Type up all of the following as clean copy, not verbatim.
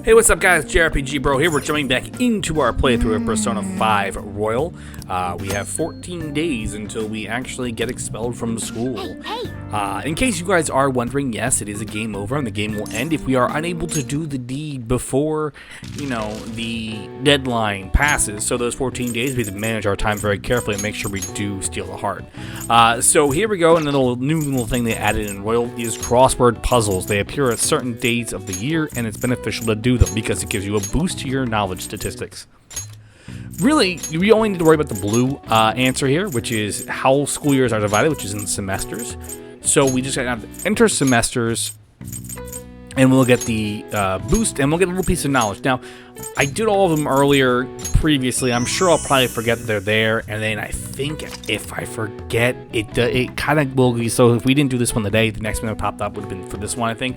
Hey, what's up guys, JRPG Bro here. We're jumping back into our playthrough of Persona 5 Royal. We have 14 days until we actually get expelled from school. In case you guys are wondering, yes, it is a game over and the game will end if we are unable to do the deed before, the deadline passes. So those 14 days, we have to manage our time very carefully and make sure we do steal the heart. So here we go, and a new little thing they added in Royal is crossword puzzles. They appear at certain dates of the year, and it's beneficial to do them because it gives you a boost to your knowledge statistics. Really, we only need to worry about the blue answer here, which is how school years are divided, which is in semesters. So we just have to enter semesters, and we'll get the boost, and we'll get a little piece of knowledge. Now, I did all of them earlier previously. I'm sure I'll probably forget that they're there, and then I think if I forget, it kind of will be. So if we didn't do this one today, the next one that popped up would have been for this one, I think.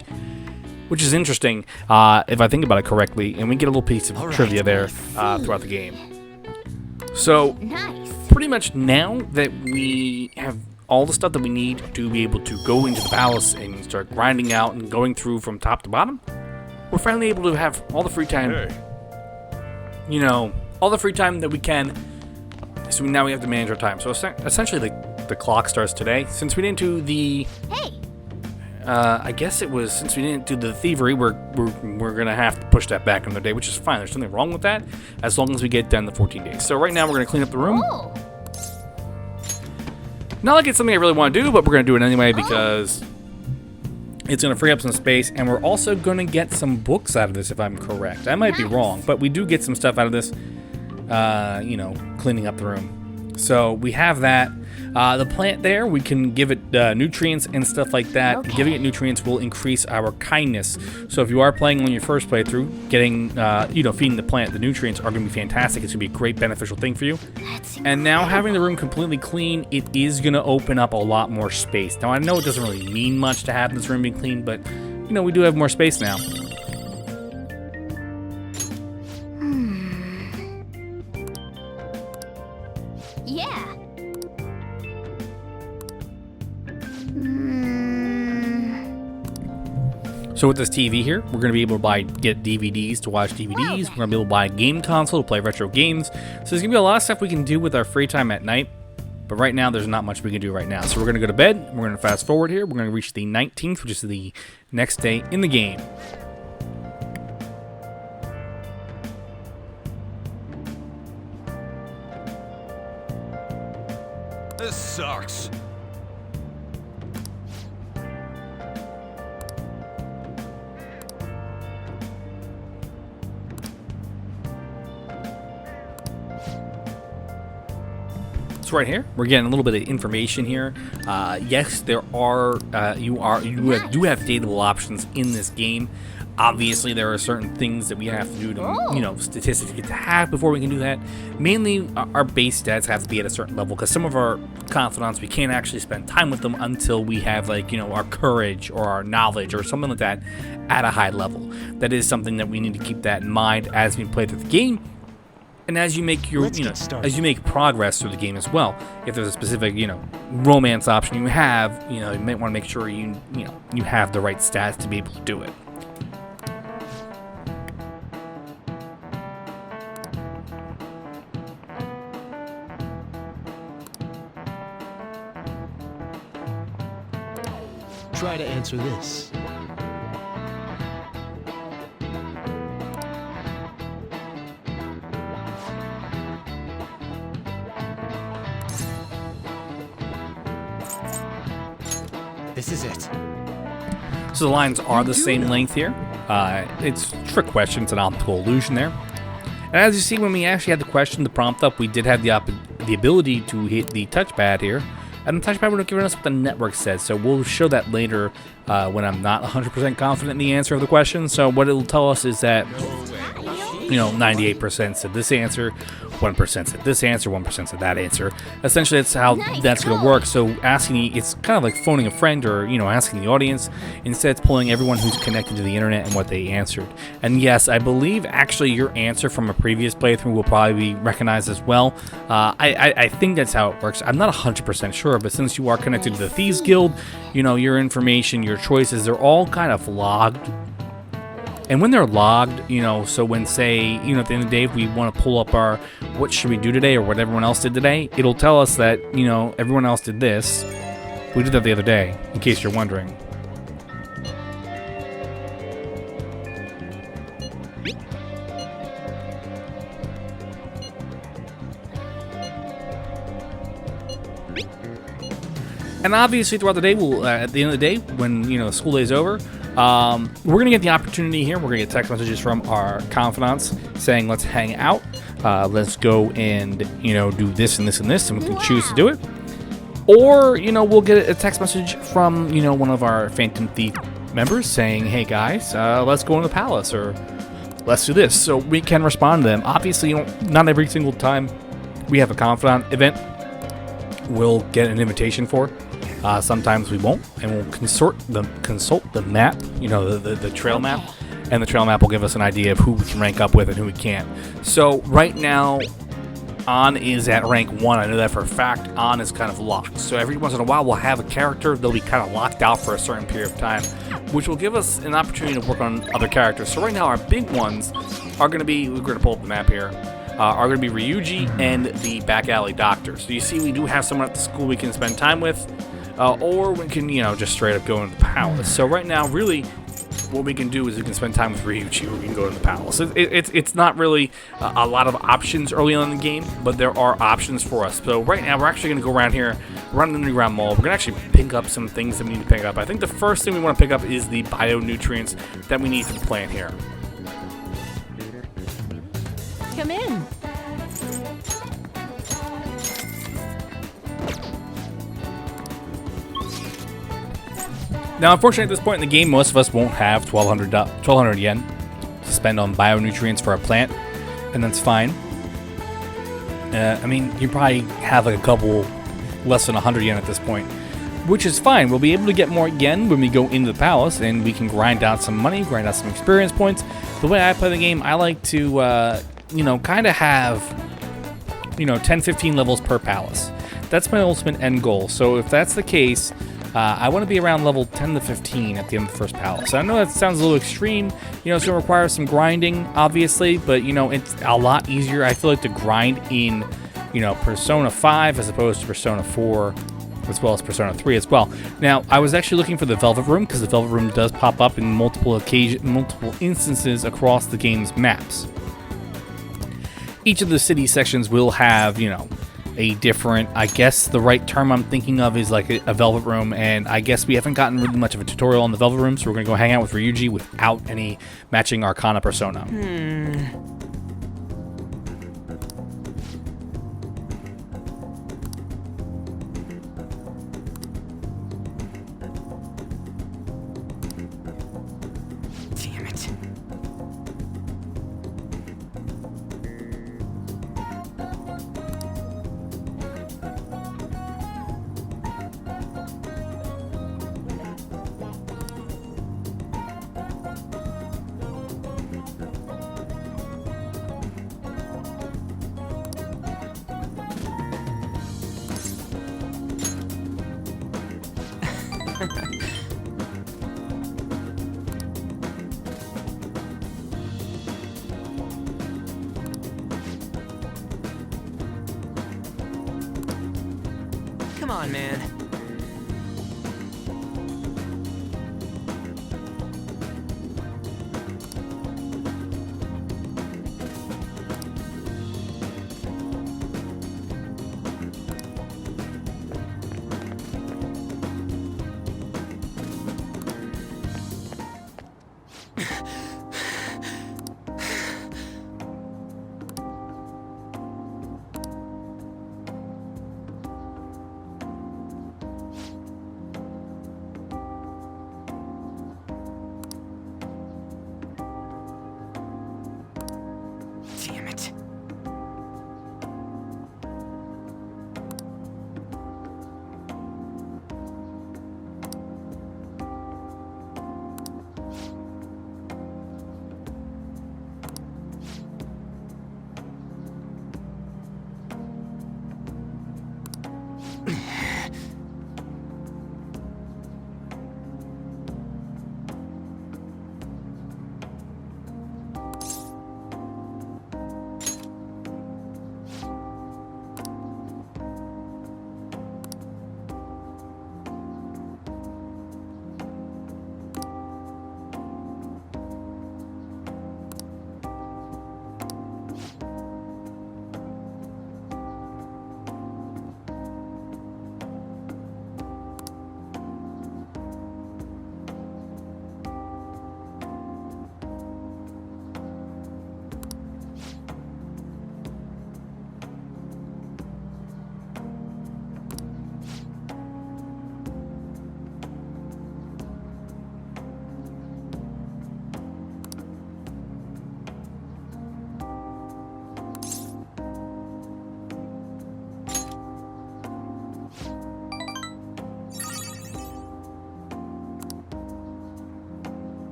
Which is interesting, if I think about it correctly, and we get a little piece of trivia there throughout the game. So, pretty much now that we have all the stuff that we need to be able to go into the palace and start grinding out and going through from top to bottom, we're finally able to have all the free time, all the free time that we can. So now we have to manage our time. So essentially the clock starts today. Since we didn't do the... I guess it was, since we didn't do the thievery, we're gonna have to push that back another day, which is fine. There's nothing wrong with that, as long as we get done the 14 days. So right now we're gonna clean up the room. Not like it's something I really want to do, but we're gonna do it anyway because it's gonna free up some space, and we're also gonna get some books out of this, if I'm correct. I might be wrong, but we do get some stuff out of this, cleaning up the room. So we have that. The plant there, we can give it nutrients and stuff like that. Okay. Giving it nutrients will increase our kindness. So if you are playing on your first playthrough, getting, feeding the plant the nutrients are going to be fantastic. It's going to be a great beneficial thing for you. And now having the room completely clean, it is going to open up a lot more space. Now I know it doesn't really mean much to have this room be clean, but we do have more space now. So with this TV here, we're going to be able to get DVDs to watch DVDs. We're going to be able to buy a game console to play retro games. So there's going to be a lot of stuff we can do with our free time at night. But right now, there's not much we can do right now. So we're going to go to bed. We're going to fast forward here. We're going to reach the 19th, which is the next day in the game. This sucks. So right here, we're getting a little bit of information here. Yes, there are you do have dateable options in this game. Obviously, there are certain things that we have to do to, statistics get to have before we can do that. Mainly, our base stats have to be at a certain level because some of our confidants, we can't actually spend time with them until we have, our courage or our knowledge or something like that at a high level. That is something that we need to keep that in mind as we play through the game. And as you make your, as you make progress through the game as well, if there's a specific, romance option you have, you might want to make sure you have the right stats to be able to do it. Try to answer this. This is it. So the lines are the same length here. It's trick question. It's an optical illusion there. And as you see, when we actually had the prompt up, we did have the ability to hit the touchpad here. And the touchpad would have given us what the network says. So we'll show that later when I'm not 100% confident in the answer of the question. So what it'll tell us is that 98% said this answer, 1% said this answer, 1% said that answer. Essentially, that's how that's going to work. So asking, it's kind of like phoning a friend or, asking the audience. Instead, it's pulling everyone who's connected to the internet and what they answered. And yes, I believe actually your answer from a previous playthrough will probably be recognized as well. I think that's how it works. I'm not 100% sure, but since you are connected to the Thieves Guild, your information, your choices, they're all kind of logged And when they're logged, so when, say, at the end of the day, if we want to pull up our what should we do today or what everyone else did today, it'll tell us that, everyone else did this. We did that the other day, in case you're wondering. And obviously, throughout the day, we'll at the end of the day, when the school day is over, we're gonna get the opportunity here. We're gonna get text messages from our confidants saying, "Let's hang out. Let's go and do this and this and this," and we can choose to do it. Or we'll get a text message from one of our Phantom Thief members saying, "Hey guys, let's go in the palace," or "Let's do this." So we can respond to them. Obviously, not every single time we have a confidant event, we'll get an invitation for. Sometimes we won't, and we'll consult the map, the trail map, and the trail map will give us an idea of who we can rank up with and who we can't. So right now, On is at rank 1. I know that for a fact. On is kind of locked. So every once in a while, we'll have a character, they'll be kind of locked out for a certain period of time, which will give us an opportunity to work on other characters. So right now, our big ones are going to be, we're going to pull up the map here, are going to be Ryuji and the back alley doctor. So you see, we do have someone at the school we can spend time with, or we can, just straight up go into the palace. So right now, really, what we can do is we can spend time with Ryuji, or we can go to the palace. It's not really a lot of options early on in the game, but there are options for us. So right now, we're actually going to go around here, run the underground mall. We're going to actually pick up some things that we need to pick up. I think the first thing we want to pick up is the bio-nutrients that we need for the plant here. Come in. Now, unfortunately, at this point in the game, most of us won't have 1,200 yen to spend on bio-nutrients for our plant, and that's fine. You probably have like a couple less than 100 yen at this point, which is fine. We'll be able to get more yen when we go into the palace, and we can grind out some money, grind out some experience points. The way I play the game, I like to, kind of have, 10, 15 levels per palace. That's my ultimate end goal. So if that's the case, I want to be around level 10 to 15 at the end of the first palace. I know that sounds a little extreme, it's going to require some grinding, obviously, but, it's a lot easier, I feel like, to grind in, Persona 5 as opposed to Persona 4, as well as Persona 3 as well. Now, I was actually looking for the Velvet Room, because the Velvet Room does pop up in multiple instances across the game's maps. Each of the city sections will have, a different, I guess the right term I'm thinking of is like a Velvet Room, and I guess we haven't gotten really much of a tutorial on the Velvet Room, so we're going to go hang out with Ryuji without any matching Arcana persona. Damn it. Come on, man.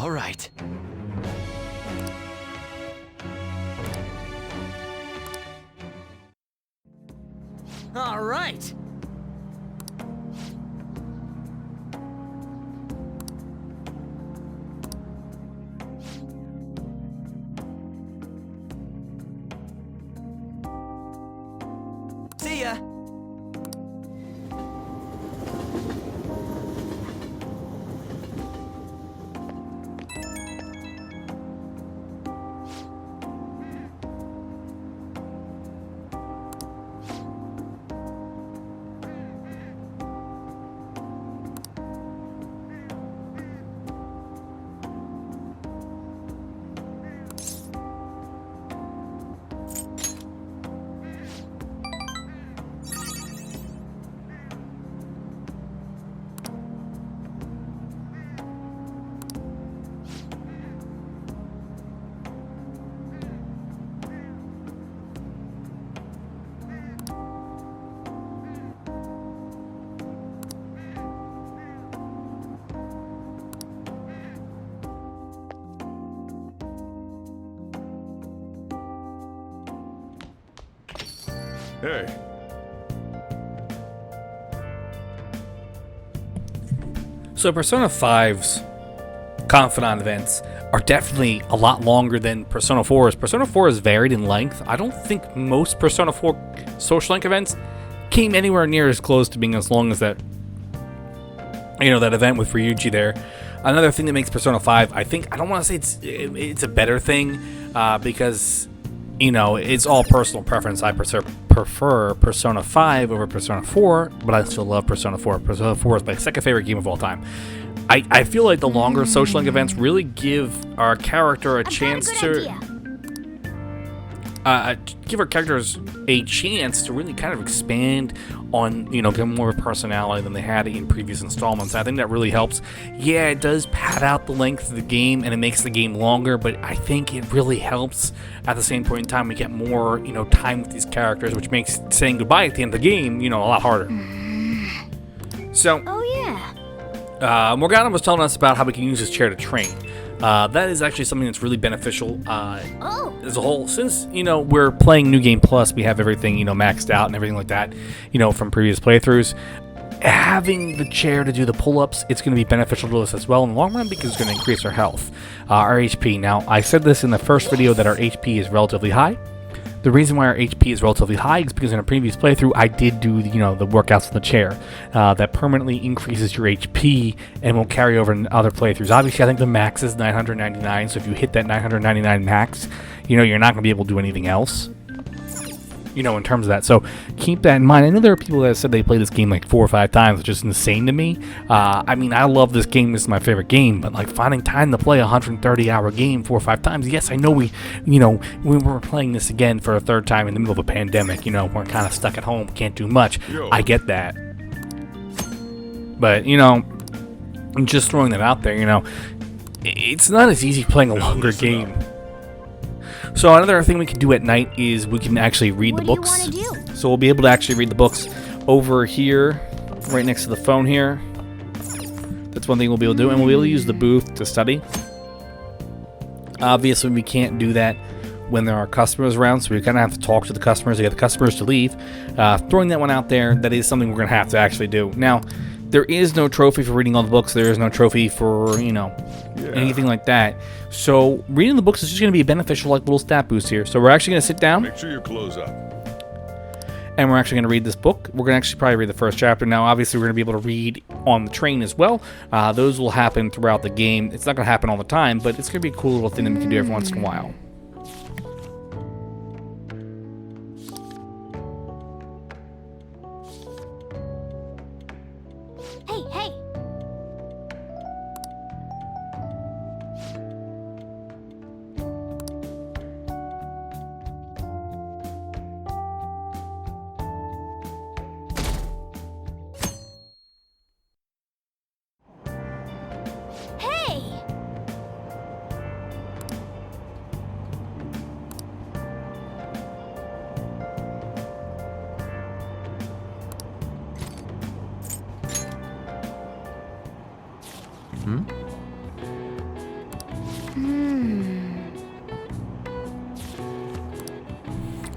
All right. All right. See ya. Hey. So Persona 5's confidant events are definitely a lot longer than Persona 4's. Persona 4 is varied in length. I don't think most Persona 4 social link events came anywhere near as close to being as long as that, that event with Ryuji there. Another thing that makes Persona 5, I don't want to say it's a better thing, because it's all personal preference. I prefer Persona 5 over Persona 4, but I still love Persona 4. Persona 4 is my second favorite game of all time. I feel like the longer social link events really give our character a chance to give our characters a chance to really kind of expand on, get more of a personality than they had in previous installments. I think that really helps. Yeah, it does pad out the length of the game and it makes the game longer, but I think it really helps at the same point in time we get more, time with these characters, which makes saying goodbye at the end of the game, a lot harder. So, Morgana was telling us about how we can use this chair to train. That is actually something that's really beneficial as a whole. Since, we're playing New Game Plus, we have everything, maxed out and everything like that, from previous playthroughs. Having the chair to do the pull-ups, it's going to be beneficial to us as well in the long run because it's going to increase our health, our HP. Now, I said this in the first video that our HP is relatively high. The reason why our HP is relatively high is because in a previous playthrough, I did do, the workouts on the chair. That permanently increases your HP and will carry over in other playthroughs. Obviously, I think the max is 999, so if you hit that 999 max, you're not going to be able to do anything else, in terms of that. So keep that in mind. I know there are people that said they played this game like 4 or 5 times, which is insane to me. I love this game. This is my favorite game, but like finding time to play a 130-hour game 4 or 5 times. Yes, I know we were playing this again for a third time in the middle of a pandemic. We're kind of stuck at home, can't do much. I get that. But, I'm just throwing that out there, it's not as easy playing a longer game. So another thing we can do at night is we can actually read the books. So we'll be able to actually read the books over here, right next to the phone here. That's one thing we'll be able to do, and we'll be able to use the booth to study. Obviously, we can't do that when there are customers around, so we kind of have to talk to the customers to get the customers to leave. Throwing that one out there, that is something we're going to have to actually do. Now, there is no trophy for reading all the books. There is no trophy for, anything like that. So reading the books is just going to be a beneficial, like, little stat boost here. So we're actually going to sit down. Make sure you close up. And we're actually going to read this book. We're going to actually probably read the first chapter. Now, obviously, we're going to be able to read on the train as well. Those will happen throughout the game. It's not going to happen all the time, but it's going to be a cool little thing that we can do every once in a while.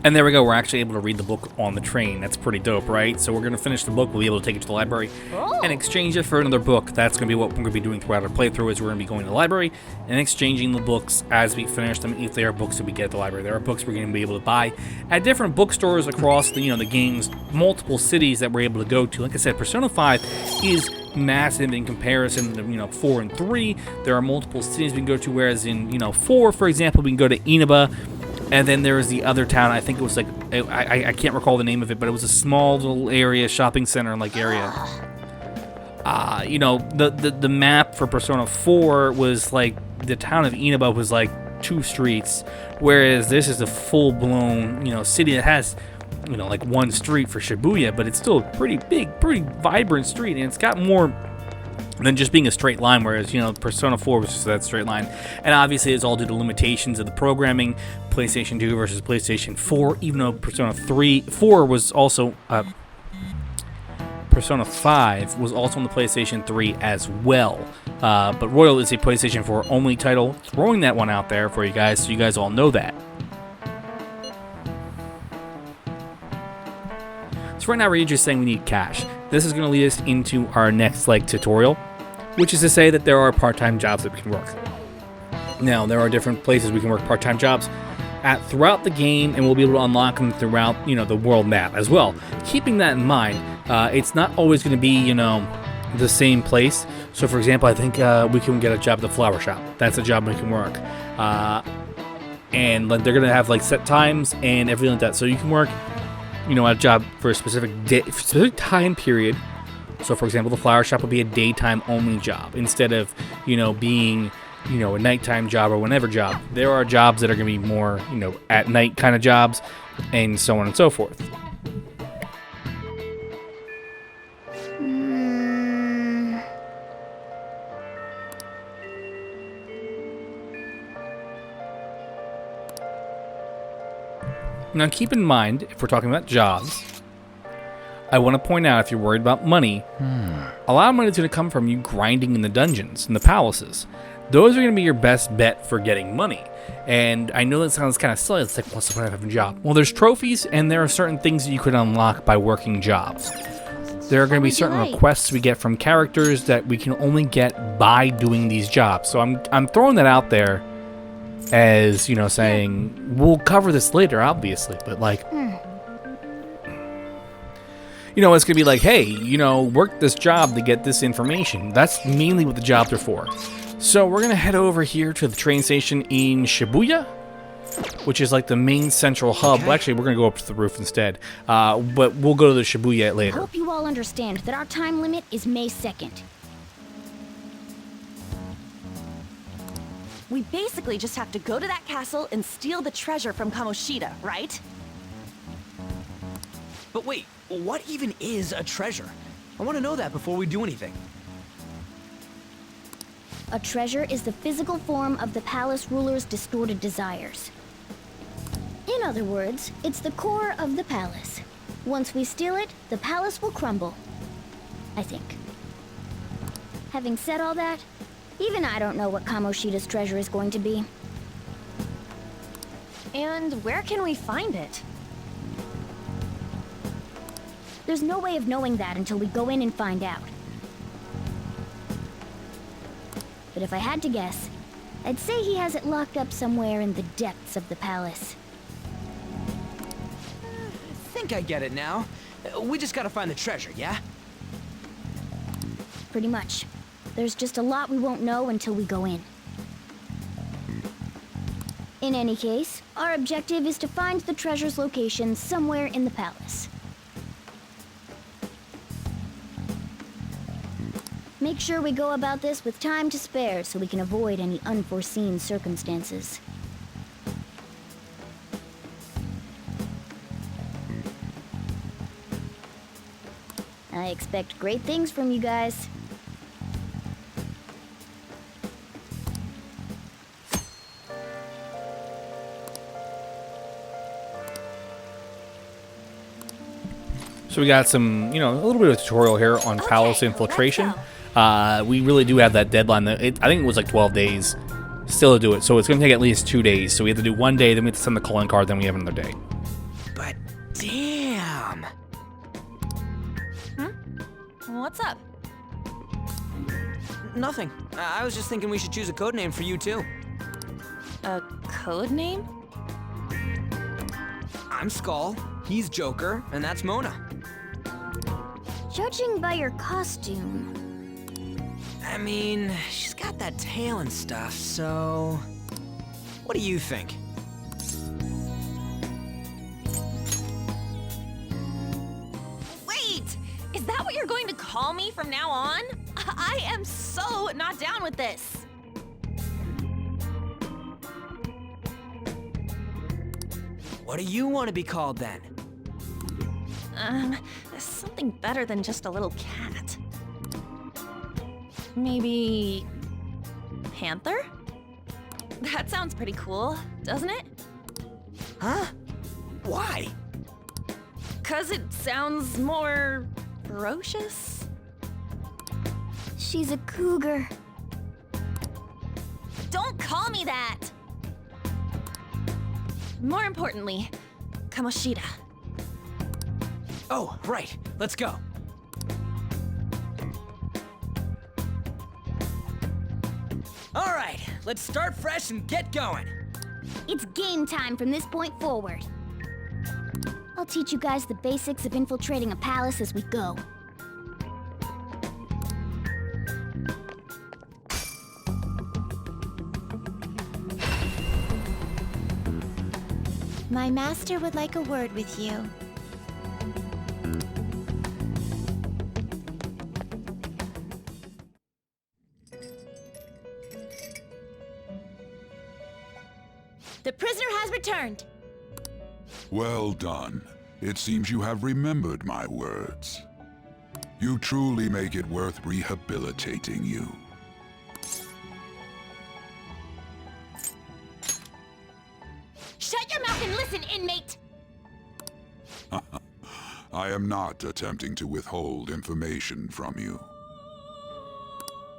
And there we go, we're actually able to read the book on the train. That's pretty dope, right? So we're going to finish the book, we'll be able to take it to the library and exchange it for another book. That's going to be what we're going to be doing throughout our playthrough, is we're going to be going to the library and exchanging the books as we finish them, if they are books that we get at the library. There are books we're going to be able to buy at different bookstores across the, the game's multiple cities that we're able to go to. Like I said, Persona 5 is massive in comparison to 4 and 3. There are multiple cities we can go to, whereas in 4, for example, we can go to Inaba. And then there was the other town, I think it was like, I can't recall the name of it, but it was a small little area, shopping center like area. The map for Persona 4 was like, the town of Inaba was like 2 streets, whereas this is a full-blown, city that has, like 1 street for Shibuya, but it's still a pretty big, pretty vibrant street, and it's got more than just being a straight line, whereas, Persona 4 was just that straight line. And obviously it's all due to limitations of the programming, PlayStation 2 versus PlayStation 4, even though Persona 4 was also, Persona 5 was also on the PlayStation 3 as well. But Royal is a PlayStation 4 only title, throwing that one out there for you guys, so you guys all know that. So right now Ryuji is saying we need cash. This is going to lead us into our next tutorial, which is to say that there are part-time jobs that we can work. Now, there are different places we can work part-time jobs at throughout the game, and we'll be able to unlock them throughout, the world map as well. Keeping that in mind, it's not always going to be, the same place. So, for example, I think we can get a job at the flower shop. That's a job we can work. And they're going to have set times and everything like that. So you can work a job for a specific time period. So, for example, the flower shop would be a daytime only job instead of, being, a nighttime job or whenever job. There are jobs that are going to be more, at night kind of jobs, and so on and so forth. Now, keep in mind, if we're talking about jobs, I want to point out, if you're worried about money, a lot of money is going to come from you grinding in the dungeons, in the palaces. Those are going to be your best bet for getting money. And I know that sounds kind of silly. It's like, what's the point of having a job? Well, there's trophies, and there are certain things that you can unlock by working jobs. There are going to be certain requests we get from characters that we can only get by doing these jobs. So I'm throwing that out there as, saying, we'll cover this later, obviously, but it's gonna be like, hey, work this job to get this information. That's mainly what the jobs are for. So we're gonna head over here to the train station in Shibuya, which is like the main central hub. Well, actually, we're gonna go up to the roof instead, but we'll go to the Shibuya later. I hope you all understand that our time limit is May 2nd. We basically just have to go to that castle and steal the treasure from Kamoshida, right? But wait, what even is a treasure? I want to know that before we do anything. A treasure is the physical form of the palace ruler's distorted desires. In other words, it's the core of the palace. Once we steal it, the palace will crumble. I think. Having said all that, even I don't know what Kamoshida's treasure is going to be. And where can we find it? There's no way of knowing that until we go in and find out. But if I had to guess, I'd say he has it locked up somewhere in the depths of the palace. I think I get it now. We just gotta find the treasure, yeah? Pretty much. There's just a lot we won't know until we go in. In any case, our objective is to find the treasure's location somewhere in the palace. Make sure we go about this with time to spare so we can avoid any unforeseen circumstances. I expect great things from you guys. So we got some, a little bit of a tutorial here on palace infiltration. We really do have that deadline. I think it was like 12 days still to do it. So it's going to take at least 2 days. So we have to do 1 day, then we have to send the calling card, then we have another day. What's up? Nothing. I was just thinking we should choose a code name for you, too. A code name? I'm Skull, he's Joker, and that's Mona. Judging by your costume, I mean, she's got that tail and stuff, so... What do you think? Wait! Is that what you're going to call me from now on? I am so not down with this. What do you want to be called, then? Something better than just a little cat. Maybe... Panther? That sounds pretty cool, doesn't it? Huh? Why? 'Cause it sounds more... ferocious? she's a cougar. Don't call me that! More importantly, Kamoshida. Oh, right. Let's go. All right, let's start fresh and get going. It's game time from this point forward. I'll teach you guys the basics of infiltrating a palace as we go. My master would like a word with you. The prisoner has returned. Well done. It seems you have remembered my words. You truly make it worth rehabilitating you. Shut your mouth and listen, inmate! I am not attempting to withhold information from you.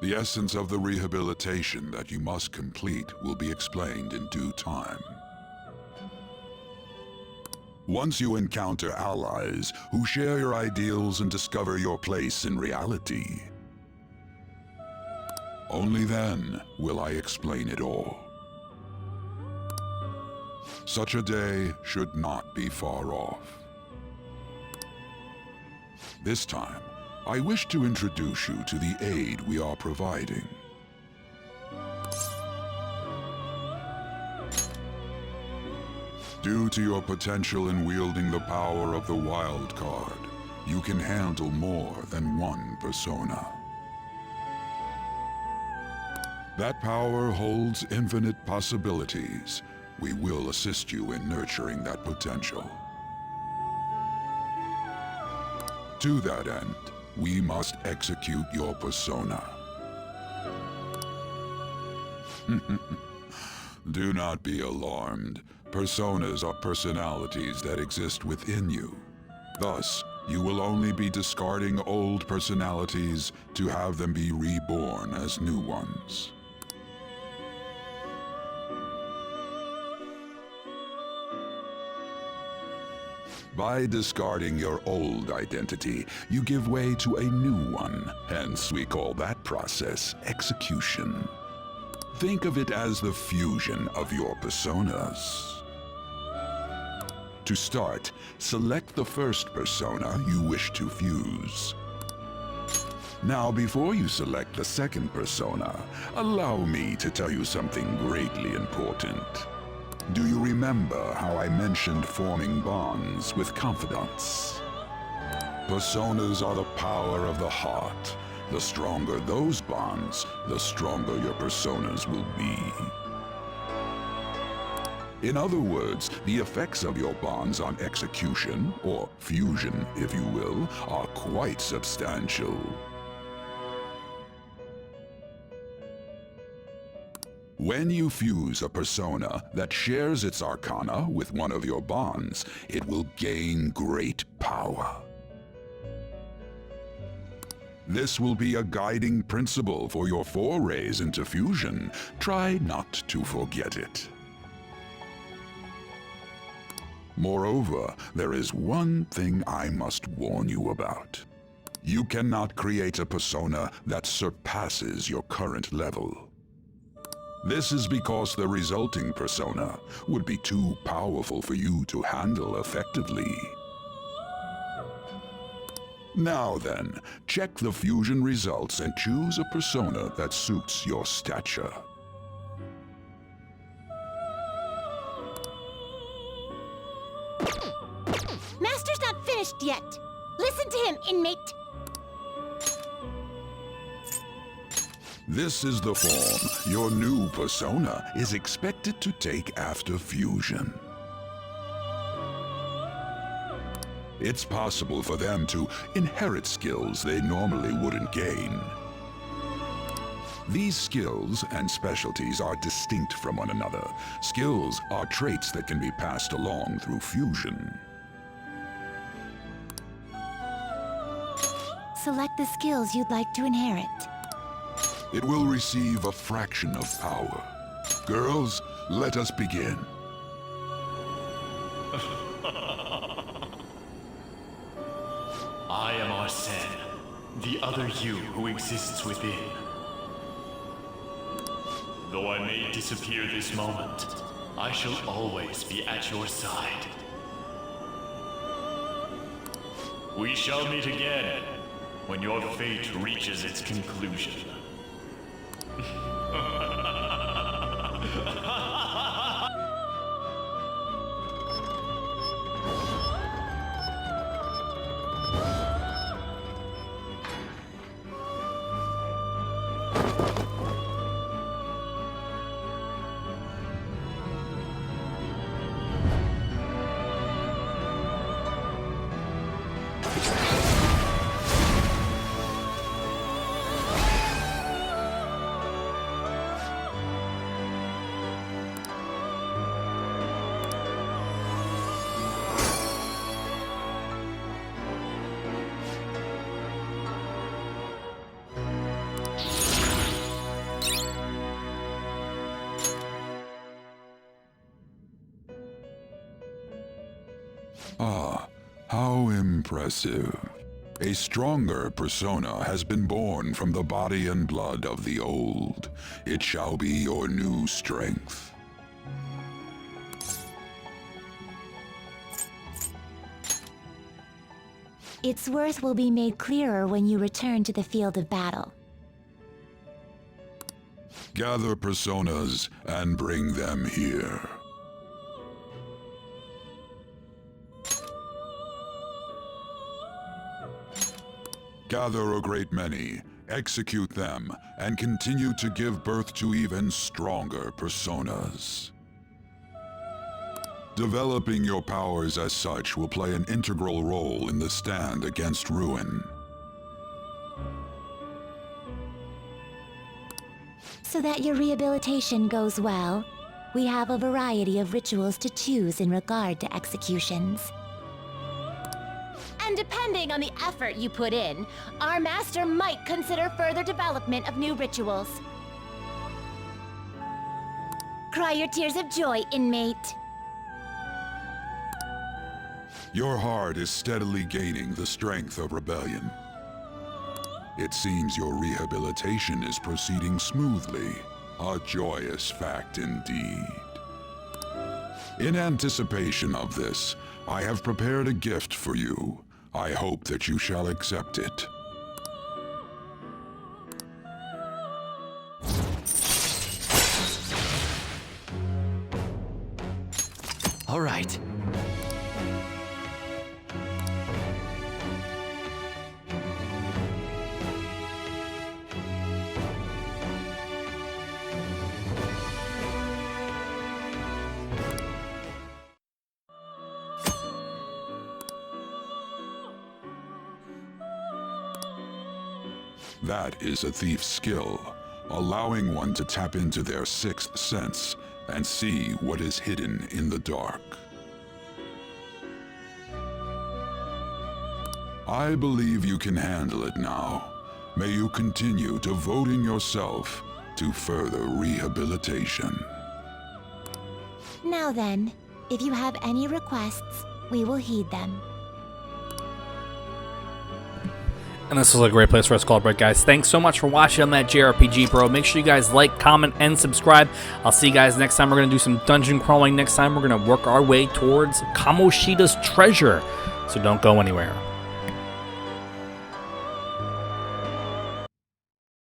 The essence of the rehabilitation that you must complete will be explained in due time. Once you encounter allies who share your ideals and discover your place in reality, only then will I explain it all. Such a day should not be far off. This time, I wish to introduce you to the aid we are providing. Due to your potential in wielding the power of the wild card, you can handle more than one persona. That power holds infinite possibilities. We will assist you in nurturing that potential. To that end, we must execute your persona. Do not be alarmed. Personas are personalities that exist within you. Thus, you will only be discarding old personalities to have them be reborn as new ones. By discarding your old identity, you give way to a new one, hence we call that process execution. Think of it as the fusion of your personas. To start, select the first persona you wish to fuse. Now, before you select the second persona, allow me to tell you something greatly important. Do you remember how I mentioned forming bonds with confidants? Personas are the power of the heart. The stronger those bonds, the stronger your personas will be. In other words, the effects of your bonds on execution, or fusion if you will, are quite substantial. When you fuse a persona that shares its arcana with one of your bonds, it will gain great power. This will be a guiding principle for your forays into fusion. Try not to forget it. Moreover, there is one thing I must warn you about. You cannot create a persona that surpasses your current level. This is because the resulting persona would be too powerful for you to handle effectively. Now then, check the fusion results and choose a persona that suits your stature. Master's not finished yet. Listen to him, inmate. This is the form your new persona is expected to take after fusion. It's possible for them to inherit skills they normally wouldn't gain. These skills and specialties are distinct from one another. Skills are traits that can be passed along through fusion. Select the skills you'd like to inherit. It will receive a fraction of power. Girls, let us begin. I am Arsene, the other you who exists within. Though I may disappear this moment, I shall always be at your side. We shall meet again when your fate reaches its conclusion. Ah, how impressive. A stronger persona has been born from the body and blood of the old. It shall be your new strength. Its worth will be made clearer when you return to the field of battle. Gather personas and bring them here. Gather a great many, execute them, and continue to give birth to even stronger personas. Developing your powers as such will play an integral role in the stand against ruin. So that your rehabilitation goes well, we have a variety of rituals to choose in regard to executions. And depending on the effort you put in, our master might consider further development of new rituals. Cry your tears of joy, inmate. Your heart is steadily gaining the strength of rebellion. It seems your rehabilitation is proceeding smoothly. A joyous fact indeed. In anticipation of this, I have prepared a gift for you. I hope that you shall accept it. All right. That is a thief's skill, allowing one to tap into their sixth sense and see what is hidden in the dark. I believe you can handle it now. May you continue devoting yourself to further rehabilitation. Now then, If you have any requests, we will heed them. And this was a great place for us to call it right, guys. Thanks so much for watching on that JRPG, bro. Make sure you guys like, comment, and subscribe. I'll see you guys next time. We're going to do some dungeon crawling next time. We're going to work our way towards Kamoshida's treasure. So don't go anywhere.